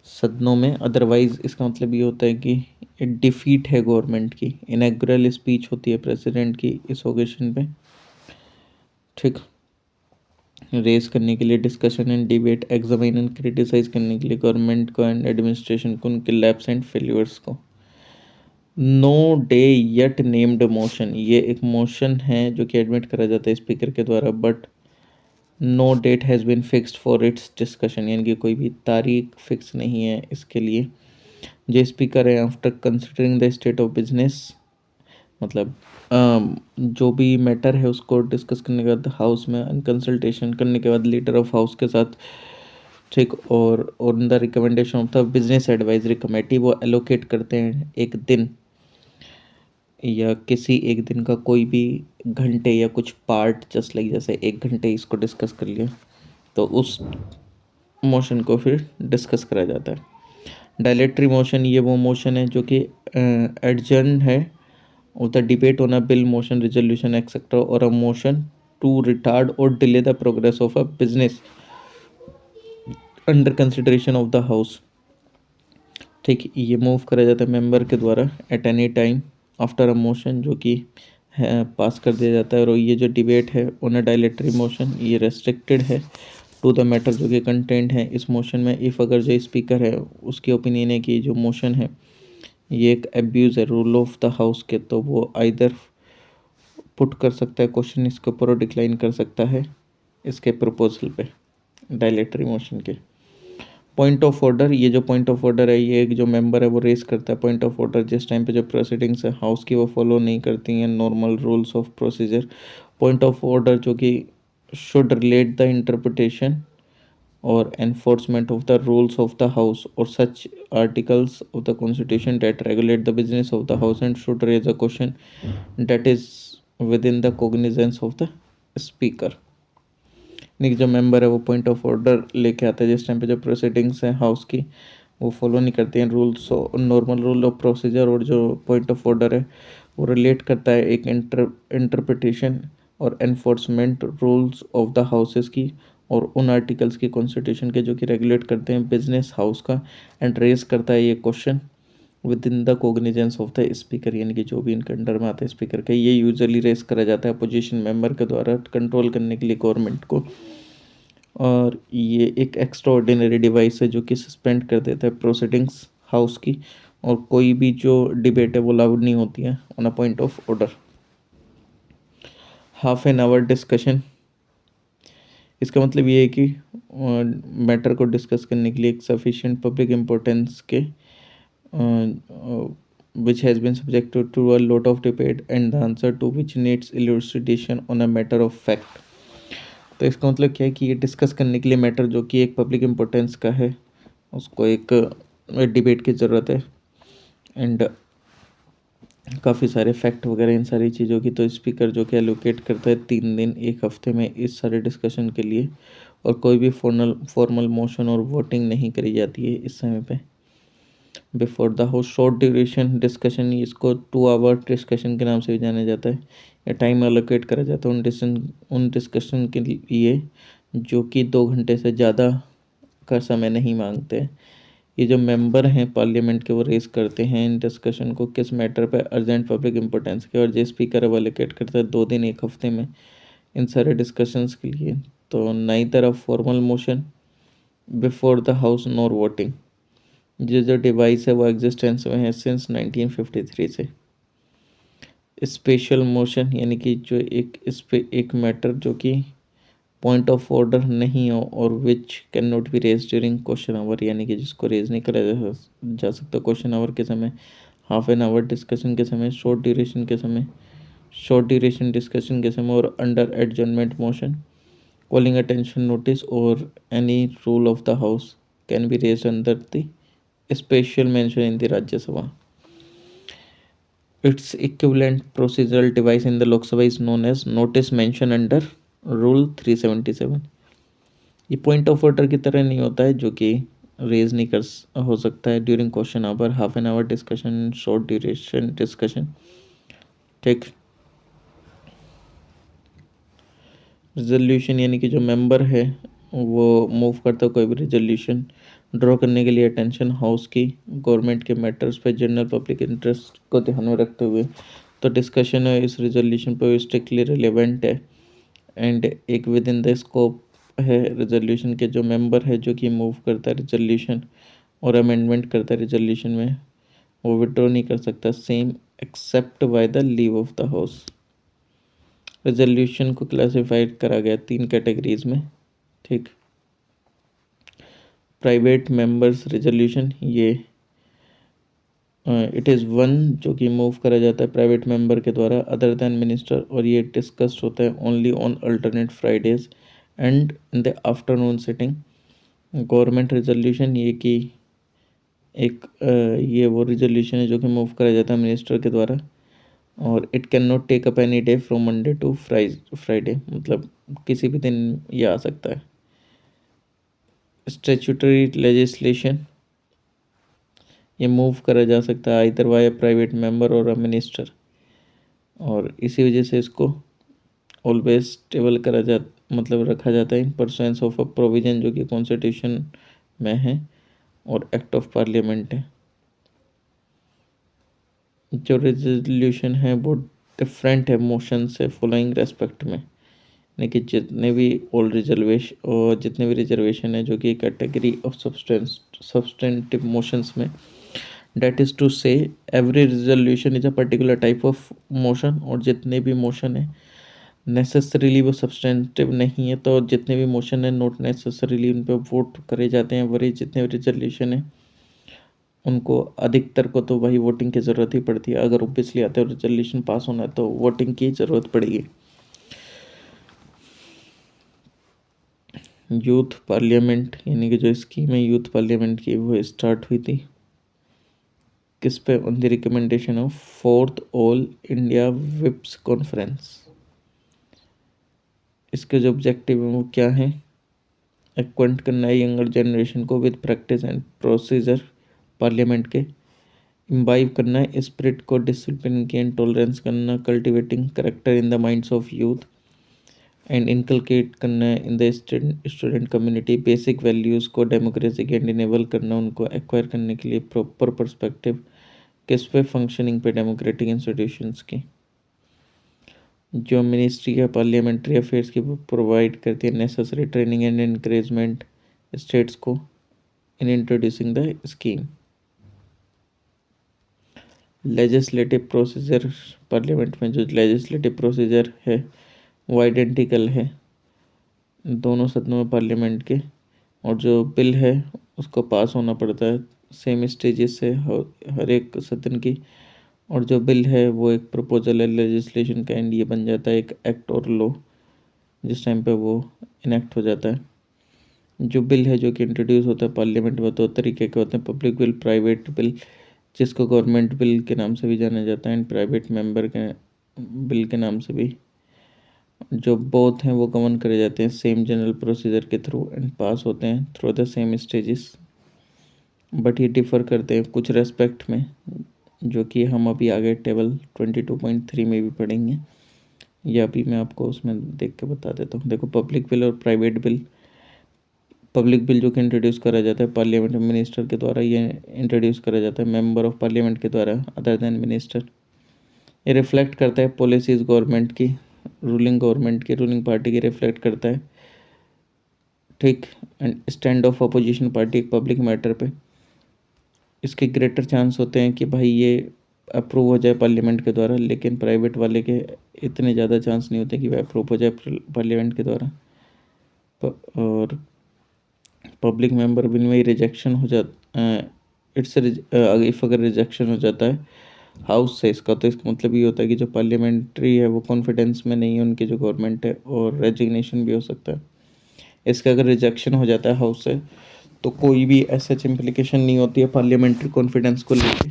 सदनों में, अदरवाइज़ इसका मतलब ये होता है कि डिफीट है गवर्नमेंट की। इनॉग्रल स्पीच होती है प्रेसिडेंट की इस ओकेशन पे, ठीक, रेस करने के लिए, discussion and debate, examine and criticise करने के लिए गवर्नमेंट को एंड एडमिनिस्ट्रेशन को, उनके लैप्स एंड फेल्यूर्स को। No day yet named motion, ये एक मोशन है जो कि एडमिट करा जाता है स्पीकर के द्वारा, but no date has been fixed for its discussion, यानी कि कोई भी तारीख फिक्स नहीं है इसके लिए। जो स्पीकर है after considering the state of business, मतलब जो भी मैटर है उसको डिस्कस करने के बाद हाउस में कंसल्टेशन करने के बाद लीडर ऑफ हाउस के साथ, ठीक, और on the recommendation of the business advisory committee वो एलोकेट करते हैं एक दिन या किसी एक दिन का कोई भी घंटे या कुछ पार्ट, जस्ट लाइक जैसे एक घंटे इसको डिस्कस कर लिया तो उस मोशन को फिर डिस्कस करा जाता है। डायलेटरी मोशन ये वो मोशन है जो कि एडजर्न है of the debate on a bill, motion, resolution, etc., or a motion to retard or delay the progress of a business under consideration of the house, ठीक, ये मूव करा जाता है मेंबर के द्वारा at any time after a motion जो कि है पास कर दिया जाता है। और ये जो डिबेट है ऑन अ डायलेटरी मोशन ये रेस्ट्रिक्टेड है टू द मैटर जो कि कंटेंट है इस मोशन में। इफ़ अगर जो स्पीकर है उसकी ओपिनियन है कि जो मोशन है ये एक एब्यूज़ है रूल ऑफ द हाउस के, तो वो आइदर पुट कर सकता है क्वेश्चन इसके ऊपर और डिक्लाइन कर सकता है इसके प्रपोजल पे डायलेटरी मोशन के। पॉइंट ऑफ ऑर्डर, ये जो पॉइंट ऑफ ऑर्डर है ये एक जो मेंबर है वो रेस करता है पॉइंट ऑफ ऑर्डर जिस टाइम पे जो प्रोसीडिंग्स है हाउस की वो फॉलो नहीं करती हैं normal rules of procedure. Point of order जो कि शुड रिलेट द इंटरप्रिटेशन और enforcement of the rules of the house or such articles of the constitution that regulate the business of the house and should raise a question that is within the cognizance of the speaker। यानी कि जो member है वो point of order लेके आता है जिस time पे जो प्रोसीडिंग्स हैं हाउस की वो फॉलो नहीं करती हैं rules normal rule of procedure. और जो पॉइंट ऑफ ऑर्डर है वो रिलेट करता है एक इंटरप्रिटेशन और enforcement rules of the houses की और उन आर्टिकल्स की कॉन्स्टिट्यूशन के जो कि रेगुलेट करते हैं बिजनेस हाउस का। एंड रेज करता है ये question with in the cognizance of the speaker, यानी कि जो भी इनके अंडर में आता है स्पीकर का। ये यूजुअली रेस करा जाता है अपोजिशन मेंबर के द्वारा कंट्रोल करने के लिए गवर्नमेंट को। और ये एक एक्स्ट्रा ऑर्डिनरी डिवाइस है जो कि सस्पेंड कर देता है प्रोसीडिंग्स हाउस की और कोई भी जो डिबेट है वो लाउड नहीं होती है on a point of order. Half an hour discussion, इसका मतलब ये है कि मैटर को डिस्कस करने के लिए एक सफिशिएंट पब्लिक इम्पोर्टेंस के which has been subjected to a lot of debate and the answer to which needs elucidation on a matter of fact। तो इसका मतलब क्या है कि ये डिस्कस करने के लिए मैटर जो कि एक पब्लिक इम्पोर्टेंस का है उसको एक डिबेट की ज़रूरत है। एंड काफ़ी सारे फैक्ट वगैरह इन सारी चीज़ों की, तो स्पीकर जो कि एलोकेट करता है 3 दिन 1 हफ्ते में इस सारे डिस्कशन के लिए, और कोई भी फॉर्मल मोशन और वोटिंग नहीं करी जाती है इस समय पे before the house. Short duration discussion, इसको 2 आवर डिस्कशन के नाम से भी जाना जाता है, या टाइम एलोकेट करा जाता है उन डिस्कशन के लिए जो कि 2 घंटे से ज़्यादा का समय नहीं मांगते। ये जो मेंबर हैं पार्लियामेंट के वो रेस करते हैं इन डिस्कशन को किस मैटर पे अर्जेंट पब्लिक इम्पोर्टेंस के, और जो स्पीकर अब एलोकेट करता है 2 दिन 1 हफ्ते में इन सारे डिस्कशंस के लिए। तो neither a formal motion before the house nor voting. जो डिवाइस है वो एग्जिस्टेंस में है सिंस 1953 से। स्पेशल मोशन यानी कि जो इस पे एक मैटर जो कि पॉइंट ऑफ ऑर्डर नहीं हो और which can not be raise during question hour, यानी कि जिसको रेज नहीं करा जा सकता क्वेश्चन आवर के समय, हाफ एन आवर डिस्कशन के समय, शॉर्ट ड्यूरेशन के समय, शॉर्ट ड्यूरेशन डिस्कशन के समय, और under adjournment motion, calling attention notice और any rule of the house can be raise under the special mention in the Rajya Sabha. Its equivalent procedural device in the Lok Sabha is known as notice mention under Rule 377। ये point of order की तरह नहीं होता है जो कि raise नहीं हो सकता है during question hour, half an hour discussion, short duration discussion. ठीक। रिजोल्यूशन यानी कि जो मेंबर है वो मूव करता है कोई भी रिजोल्यूशन ड्रॉ करने के लिए अटेंशन हाउस की गवर्नमेंट के मैटर्स पे जनरल पब्लिक इंटरेस्ट को ध्यान में रखते हुए, तो डिस्कशन है इस रिजोल्यूशन पे स्ट्रिक्टली रिलेवेंट है एंड एक विद इन द स्कोप है। रिजोल्यूशन के जो मेंबर है जो कि मूव करता है रिजोल्यूशन और अमेंडमेंट करता है रिजोल्यूशन में, वो विड्रॉ नहीं कर सकता same except by the leave of the house. Resolution को क्लासिफाइड करा गया 3 कैटेगरीज में। ठीक। प्राइवेट मेंबर्स रेजोल्यूशन, ये इट इज़ वन जो कि मूव करा जाता है प्राइवेट मेंबर के द्वारा अदर दैन मिनिस्टर, और ये डिस्कस्ड होता है only on alternate Fridays and in the afternoon sitting. Government resolution, ये कि ये वो रेजोल्यूशन है जो कि मूव करा जाता है मिनिस्टर के द्वारा, और it can not take up any day from Monday to Friday, मतलब किसी भी दिन ये आ सकता है। स्टैट्यूटरी लेजिस्लेशन, ये मूव करा जा सकता है आइदर बाय प्राइवेट मेंबर और अ मिनिस्टर, और इसी वजह से इसको ऑलवेज स्टेबल करा जा मतलब रखा जाता है इन परसुएंस ऑफ अ प्रोविजन जो कि कॉन्स्टिट्यूशन में है और एक्ट ऑफ पार्लियामेंट है। जो रेजोल्यूशन है वो डिफरेंट है मोशन से फॉलोइंग रेस्पेक्ट में, यानी कि जितने भी रिजर्वेशन है जो कि कैटेगरी ऑफ सब्सटेंटिव मोशंस में, डेट इज़ टू से every resolution is a particular type of motion, और जितने भी मोशन है नेसेसरीली वो सब्सटेंटिव नहीं है, तो जितने भी मोशन है नॉट नेसेसरीली उन पर वोट करे जाते हैं। वही जितने भी रिजोल्यूशन है उनको अधिकतर को तो वही वोटिंग की ज़रूरत ही पड़ती है। अगर ऑब्वियसली आते हैं रिजोल्यूशन पास होना है तो वोटिंग की ज़रूरत पड़ेगी। यूथ पार्लियामेंट यानी कि जो स्कीम है यूथ पार्लियामेंट की वो स्टार्ट हुई थी किस पे, on the recommendation of 4th all India chips conference. इसके जो ऑब्जेक्टिव हैं वो क्या हैं, एक्वेंट करना है यंगर जनरेशन को with practice and procedure parliament के, इम्बाइव करना है स्पिरिट को, डिसिप्लिन की एंड टॉलरेंस करना, cultivating character in the minds of youth and inculcate करना है in the student community basic values को, डेमोक्रेसी के एंड इनेबल करना उनको एक्वायर करने के लिए प्रॉपर पर्सपेक्टिव किस पे, फंक्शनिंग पे डेमोक्रेटिक इंस्टीट्यूशंस की। जो मिनिस्ट्री है पार्लियामेंट्री अफेयर्स की प्रोवाइड करती है necessary training and encouragement states को in introducing the scheme. Legislative procedure, parliament में जो लेजिस्लेटिव प्रोसीजर है वो आइडेंटिकल है दोनों सदनों में पार्लियामेंट के, और जो बिल है उसको पास होना पड़ता है सेम स्टेजेस से हर एक सदन की, और जो बिल है वो एक प्रपोजल है लेजिस्लेशन का, एंड ये बन जाता है एक एक्ट और लॉ जिस टाइम पे वो इनेक्ट हो जाता है। जो बिल है जो कि इंट्रोड्यूस होता है पार्लियामेंट में, दो तरीके के होते हैं, पब्लिक बिल, प्राइवेट बिल, जिसको गवर्नमेंट बिल के नाम से भी जाना जाता है, एंड प्राइवेट मेंबर के बिल के नाम से भी। जो बोथ हैं वो गवर्न करे जाते हैं सेम जनरल प्रोसीजर के थ्रू एंड पास होते हैं through the same stages, but ये डिफ़र करते हैं कुछ रेस्पेक्ट में, जो कि हम अभी आगे टेबल 22.3 में भी पढ़ेंगे। ये अभी मैं आपको उसमें देख के बता देता हूँ। देखो, पब्लिक बिल और प्राइवेट बिल। पब्लिक बिल जो कि इंट्रोड्यूस करा जाता है पार्लियामेंट मिनिस्टर के द्वारा, ये इंट्रोड्यूस करा जाता है मेंबर ऑफ पार्लियामेंट के द्वारा अदर देन मिनिस्टर। ये रिफ्लेक्ट करता है पॉलिसीज़ गवर्नमेंट की, गवर्नमेंट की, रूलिंग पार्टी की रिफ्लेक्ट करता है, ठीक। And stand of opposition party एक पब्लिक मैटर पे, इसके ग्रेटर चांस होते हैं कि भाई ये अप्रूव हो जाए पार्लियामेंट के द्वारा, लेकिन प्राइवेट वाले के इतने ज़्यादा चांस नहीं होते कि वह अप्रूव हो जाए पार्लियामेंट के द्वारा। और पब्लिक मेंबर बिल में रिजेक्शन हो जाता, इफ़ अगर रिजेक्शन हो जाता है हाउस से, इसका तो इसका मतलब ये होता है कि जो पार्लियामेंट्री है वो कॉन्फिडेंस में नहीं है उनकी जो गवर्नमेंट है, और रेजिग्नेशन भी हो सकता है। इसका अगर रिजेक्शन हो जाता है हाउस से तो कोई भी एज इम्प्लीकेशन नहीं होती है पार्लियामेंट्री कॉन्फिडेंस को लेके,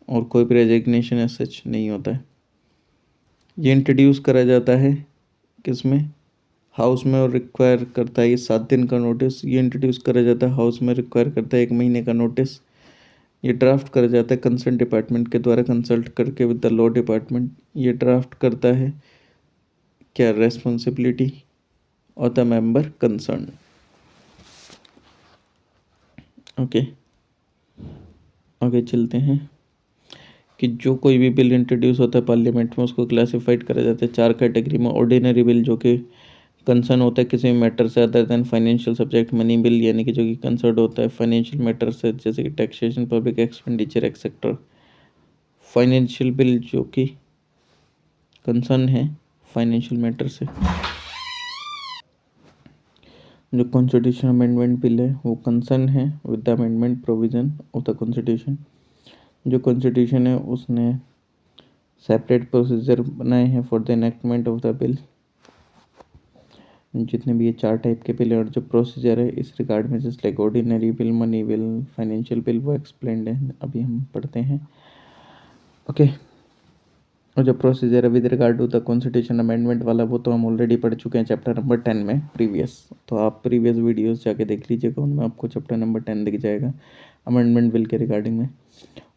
और कोई भी रेजिग्नेशन एज सच नहीं होता है। ये इंट्रोड्यूस करा जाता है किस में, हाउस में, और रिक्वायर करता है ये 7 दिन का नोटिस। ये इंट्रोड्यूस करा जाता है हाउस में, रिक्वायर करता है 1 महीने का नोटिस। ये ड्राफ्ट करा जाता है कंसर्न डिपार्टमेंट के द्वारा कंसल्ट करके विद द लॉ डिपार्टमेंट। ये ड्राफ्ट करता है क्या, responsibility of the member concern. Okay, आगे चलते हैं कि जो कोई भी बिल इंट्रोड्यूस होता है पार्लियामेंट में उसको क्लासिफाइड करा जाता है 4 कैटेगरी में। ऑर्डिनरी बिल जो कि कंसर्न होता है किसी भी मैटर से other than financial subject. Money bill यानी कि जो कि कंसर्न होता है फाइनेंशियल मैटर से, जैसे कि taxation, public expenditure etcetera. Financial bill जो कि कंसर्न है फाइनेंशियल मैटर से। जो कॉन्स्टिट्यूशन अमेंडमेंट बिल है वो कंसर्न है with the amendment provision of the constitution. जो कॉन्स्टिट्यूशन है उसने सेपरेट प्रोसीजर बनाए हैं for the enactment of the bill. जितने भी ये 4 टाइप के बिल और जो प्रोसीजर है इस रिगार्ड में, just like ordinary bill, money bill, financial bill, वो एक्सप्लेन्ड है, अभी हम पढ़ते हैं। ओके, और जो प्रोसीजर है with regard to the constitution amendment वाला वो तो हम ऑलरेडी पढ़ चुके हैं चैप्टर नंबर 10 में प्रीवियस। तो आप प्रीवियस वीडियोस जाके देख लीजिएगा, उनमें आपको चैप्टर नंबर 10 दिख जाएगा अमेंडमेंट बिल के रिगार्डिंग में।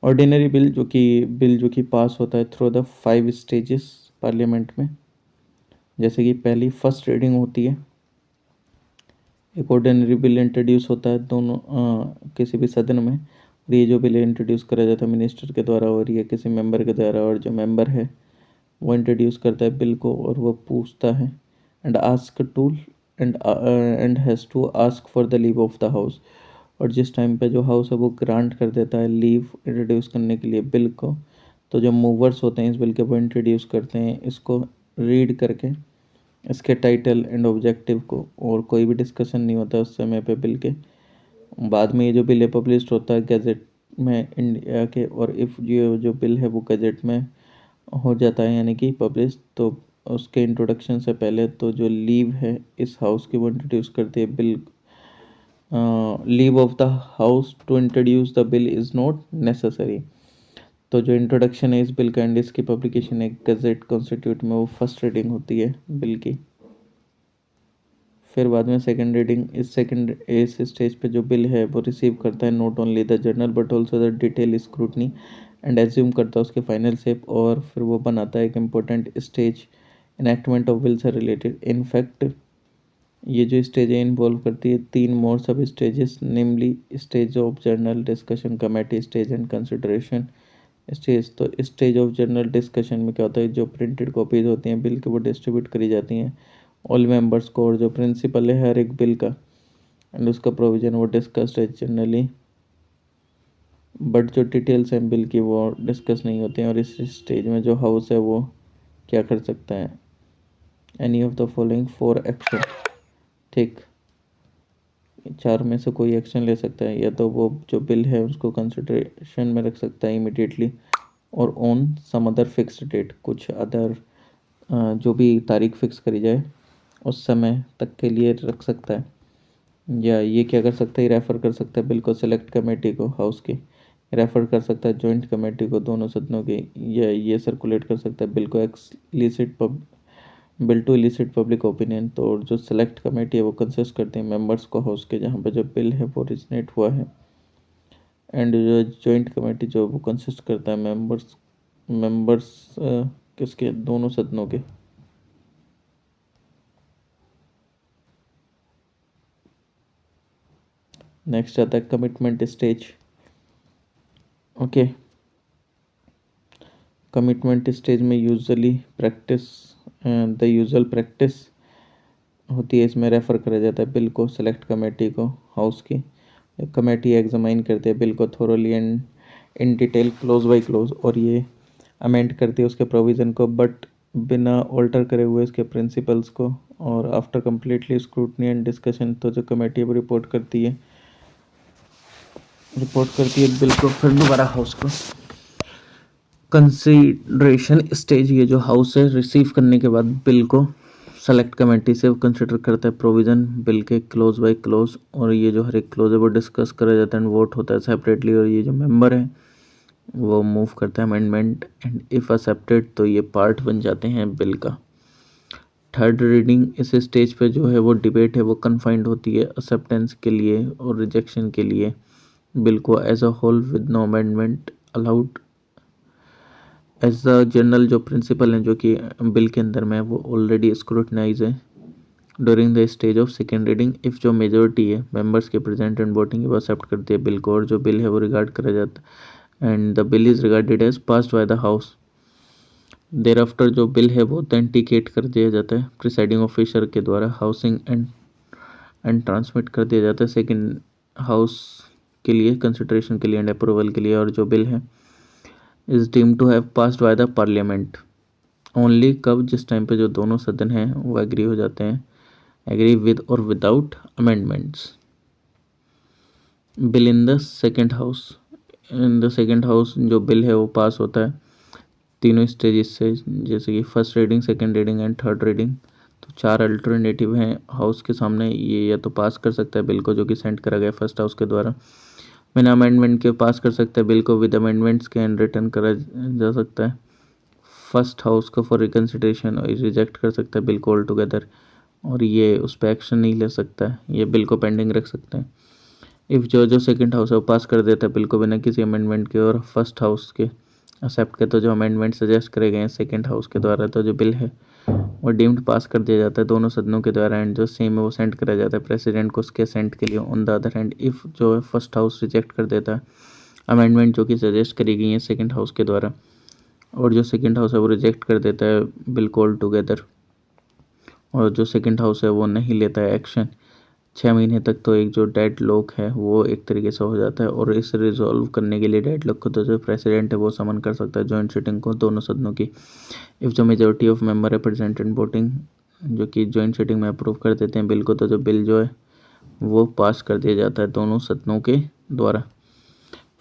ऑर्डिनरी बिल जो कि पास होता है थ्रू द 5 स्टेजेस पार्लियामेंट में। जैसे कि पहली फर्स्ट रीडिंग होती है, एक ऑर्डिनरी बिल इंट्रोड्यूस होता है दोनों किसी भी सदन में, और ये जो बिल इंट्रोड्यूस करा जाता है मिनिस्टर के द्वारा और ये किसी मेंबर के द्वारा, और जो मेंबर है वो इंट्रोड्यूस करता है बिल को और वो पूछता है and ask to and has to ask for the leave of the house. और जिस टाइम पे जो हाउस है वो ग्रांट कर देता है लीव इंट्रोड्यूस करने के लिए बिल को, तो जो मूवर्स होते हैं इस बिल के वो इंट्रोड्यूस करते हैं इसको रीड करके, इसके टाइटल एंड ऑब्जेक्टिव को, और कोई भी डिस्कशन नहीं होता उस समय पे बिल के। बाद में ये जो बिल है पब्लिश होता है गैजेट में इंडिया के, और इफ़ ये जो बिल है वो गैजेट में हो जाता है यानी कि पब्लिश, तो उसके इंट्रोडक्शन से पहले तो जो लीव है इस हाउस की वो इंट्रोड्यूस करती है bill. Leave of the house to introduce the bill is not necessary. तो जो इंट्रोडक्शन है इस बिल का एंड इसकी पब्लिकेशन एक गजेट कॉन्स्टिट्यूट में वो फर्स्ट रीडिंग होती है बिल की। फिर बाद में सेकंड रीडिंग, इस स्टेज पे जो बिल है वो रिसीव करता है not only the journal but also the detail scrutiny and assume करता है उसके फाइनल शेप, और फिर वो बनाता है एक important stage enactment of bill से रिलेटेड। इनफैक्ट ये जो स्टेज है इन्वॉल्व करती है 3 मोर सब stages, namely stage of journal discussion, committee stage and consideration stage. तो स्टेज ऑफ जर्नल डिस्कशन में क्या होता है, जो प्रिंटेड कॉपीज होती हैं बिल के वो डिस्ट्रीब्यूट करी जाती हैं ऑल मेंबर्स को, और जो प्रिंसिपल है हर एक बिल का एंड उसका प्रोविज़न वो डिस्कस्ड है जनरली, बट जो डिटेल्स हैं बिल की वो डिस्कस नहीं होते हैं। और इस स्टेज में जो हाउस है वो क्या कर सकता है, any of the following 4 action, ठीक, 4 में से कोई एक्शन ले सकता है। या तो वो जो बिल है उसको कंसिडरेशन में रख सकता है इमिडिएटली, और on some other fixed date, कुछ अदर जो भी तारीख फिक्स करी जाए उस समय तक के लिए रख सकता है। या ये क्या कर सकता है, रेफ़र कर सकता है बिल को सेलेक्ट कमेटी को हाउस की, रेफ़र कर सकता है जॉइंट कमेटी को दोनों सदनों की, या ये सर्कुलेट कर सकता है बिल को bill to elicit public opinion. तो जो सेलेक्ट कमेटी है वो कंसिस्ट करती है मेंबर्स को हाउस के जहाँ पे जो बिल है वो ओरिजिनेट हुआ है। एंड जो जॉइंट कमेटी जो वो कंसिस्ट करता है मेंबर्स किसके, दोनों सदनों के। नेक्स्ट आता है commitment stage. Okay, commitment stage में द यूजुअल प्रैक्टिस होती है, इसमें रेफ़र करा जाता है बिल को सेलेक्ट कमेटी को हाउस की। कमेटी एग्जामाइन करती है बिल को thoroughly and in detail close by close, और ये अमेंड करती है उसके प्रोविज़न को बट बिना ऑल्टर करे हुए इसके प्रिंसिपल्स को। और after completely scrutiny and discussion, तो जो कमेटी वो रिपोर्ट करती है बिल को फिर दोबारा हाउस को। कंसीडरेशन स्टेज, ये जो हाउस है रिसीव करने के बाद बिल को सेलेक्ट कमेटी से कंसिडर करता है प्रोविज़न बिल के क्लोज बाय क्लोज, और ये जो हर एक क्लोज है वो डिस्कस करा जाता है एंड वोट होता है सेपरेटली। और ये जो मेंबर है वो मूव करता है अमेंडमेंट एंड इफ़ एक्सेप्टेड तो ये पार्ट बन जाते हैं बिल का। थर्ड रीडिंग, इस स्टेज पे जो है वो डिबेट है वो कन्फाइंड होती है एक्सेप्टेंस के लिए और रिजेक्शन के लिए बिल को as a whole with no amendment allowed. As a general जो प्रिंसिपल हैं जो कि बिल के अंदर में वो ऑलरेडी स्क्रूटनाइज है during the stage of second reading. If जो मेजोरिटी है मेंबर्स के प्रेजेंट एंड वोटिंग वो एक्सेप्ट करती है बिल को, और जो बिल है वो रिगार्ड करा जाता है and the bill is regarded as passed by the house. There after जो बिल है वो ऑथेंटिकेट कर दिया जाता है प्रिसाइडिंग ऑफिसर के द्वारा हाउसिंग एंड ट्रांसमिट कर दिया जाता है सेकेंड हाउस के लिए कंसिडरेशन के लिए एंड अप्रूवल के लिए। और जो बिल है is deemed to have passed by the parliament only, कब, जिस टाइम पे जो दोनों सदन हैं वो एग्री हो जाते हैं, एग्री विद और without amendments. Bill in the second house जो बिल है वो पास होता है तीनों स्टेजेस से, जैसे कि first reading, second reading and third reading. तो 4 अल्टरनेटिव हैं हाउस के सामने, ये या तो पास कर सकता है बिल को जो कि सेंड करा गया फर्स्ट हाउस के द्वारा, बिना अमेंडमेंट के पास कर सकता है बिल को, विद अमेंडमेंट्स के एंड रिटर्न करा जा सकता है फर्स्ट हाउस को फॉर रिकन्सिडरेशन, और रिजेक्ट कर सकता है बिल को ऑल टुगेदर, और ये उस पर एक्शन नहीं ले सकता है, ये बिल को पेंडिंग रख सकते हैं। इफ़ जो सेकंड हाउस है वो पास कर देता है बिल को बिना किसी अमेंडमेंट के और फर्स्ट हाउस के एक्सेप्ट के, तो जो अमेंडमेंट सजेस्ट करे गए हैं सेकंड हाउस के द्वारा, तो जो बिल है वो डीम्ड पास कर दिया जाता है दोनों सदनों के द्वारा एंड जो सेम है वो सेंड करा जाता है प्रेसिडेंट को उसके सेंड के लिए। On the other hand, if जो है फर्स्ट हाउस रिजेक्ट कर देता है अमेंडमेंट जो कि सजेस्ट करी गई है सेकंड हाउस के द्वारा, और जो सेकंड हाउस है वो रिजेक्ट कर देता है बिल को ऑल टुगेदर, और जो सेकंड हाउस है वो नहीं लेता है एक्शन 6 महीने तक, तो एक जो डेड लॉक है वो एक तरीके से हो जाता है। और इसे रिजॉल्व करने के लिए डेड लॉक को तो जो प्रेसिडेंट है वो समन कर सकता है जॉइंट सिटिंग को दोनों सदनों की। इफ़ जो मेजोरिटी ऑफ मेंबर है प्रेजेंट एंड वोटिंग जो कि जॉइंट सिटिंग में अप्रूव कर देते हैं बिल को, तो जो बिल जो है वो पास कर दिया जाता है दोनों सदनों के द्वारा।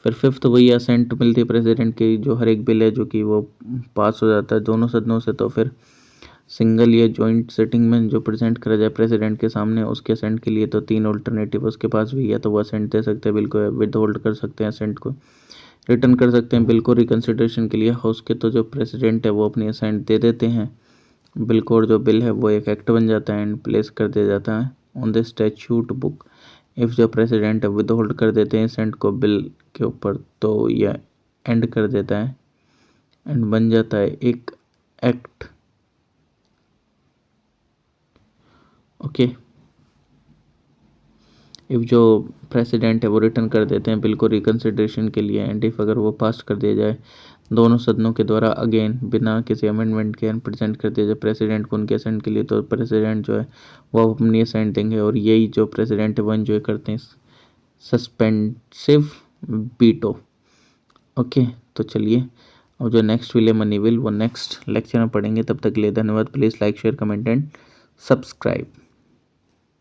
फिर फिफ्थ वही असेंट मिलती है प्रेसिडेंट की, जो हर एक बिल है जो कि वो पास हो जाता है दोनों सदनों से, तो फिर सिंगल या जॉइंट सिटिंग में जो प्रेजेंट करा जाए प्रेसिडेंट के सामने उसके असेंट के लिए तो 3 ऑल्टरनेटिव उसके पास भी, या तो वो असेंट दे सकते हैं बिल को, विद होल्ड कर सकते हैं असेंट को, रिटर्न कर सकते हैं बिल को रिकन्सिडरेशन के लिए हाउस के, तो जो प्रेसिडेंट है वो अपनी असेंट दे देते हैं बिल को, और जो बिल है वो एक एक्ट बन जाता है एंड प्लेस कर दिया जाता है on the statute book. If जो प्रेसिडेंट है विद होल्ड कर देते हैं असेंट को बिल के ऊपर, तो यह एंड कर देता है एंड बन जाता है एक एक्ट। ओके, इफ़ जो प्रेसिडेंट है वो रिटर्न कर देते हैं बिल को रिकन्सिडरेशन के लिए, एंड इफ़ अगर वो पास कर दिया जाए दोनों सदनों के द्वारा अगेन बिना किसी अमेंडमेंट के प्रेजेंट कर दिया जाए प्रेसिडेंट को उनके असेंट के लिए, तो प्रेसिडेंट जो है वो अपनी असेंट देंगे, और यही जो प्रेसिडेंट है वो एंजॉय करते हैं सस्पेंसिव बीटो। ओके, तो चलिए और जो नेक्स्ट विल है मनी विल वो नेक्स्ट लेक्चर में पढ़ेंगे। तब तक के लिए धन्यवाद। Please like share comment and subscribe.